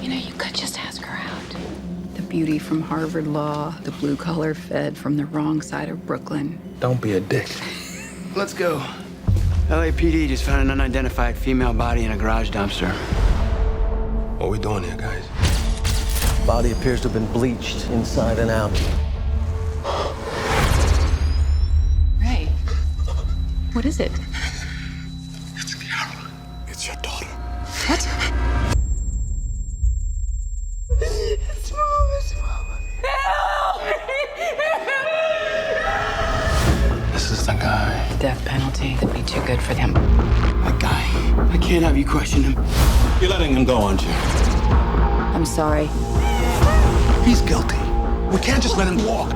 You know, you could just ask her out. The beauty from Harvard Law, the blue-collar fed from the wrong side of Brooklyn. Don't be a dick. Let's go. LAPD just found an unidentified female body in a garage dumpster. What are we doing here, guys? Body appears to have been bleached inside and out. Ray, what is it? It's Carol. It's your daughter. What? It's Mama. This is the guy. Death penalty would be too good for them. That guy. I can't have you question him. You're letting him go, aren't you? I'm sorry. He's guilty. We can't just let him walk.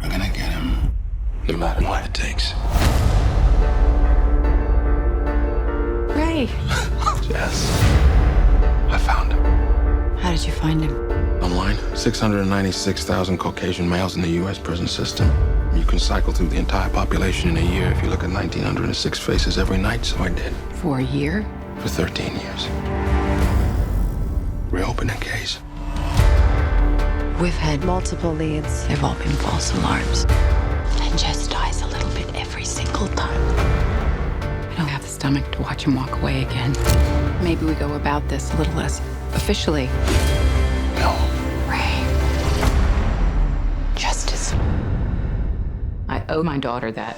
We're gonna get him, no matter what it takes. Ray, Jess, I found him. how did you find him? Online, 696,000 Caucasian males in the U.S. prison system. You can cycle through the entire population in a year if you look at 1,906 faces every night, so I did. For a year? For 13 years. Reopen a case. We've had multiple leads. They've all been false alarms. And Jess dies a little bit every single time. I don't have the stomach to watch him walk away again. Maybe we go about this a little less officially. No. Ray. Justice. I owe my daughter that.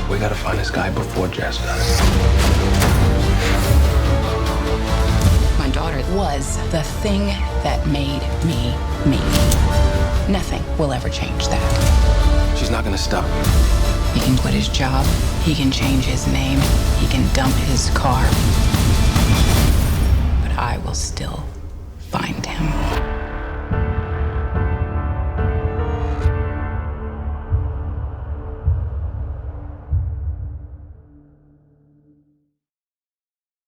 We gotta find this guy before Jess does. My daughter was the thing that made me me. Nothing will ever change that. She's not gonna stop. He can quit his job. He can change his name. He can dump his car. But I will still find him.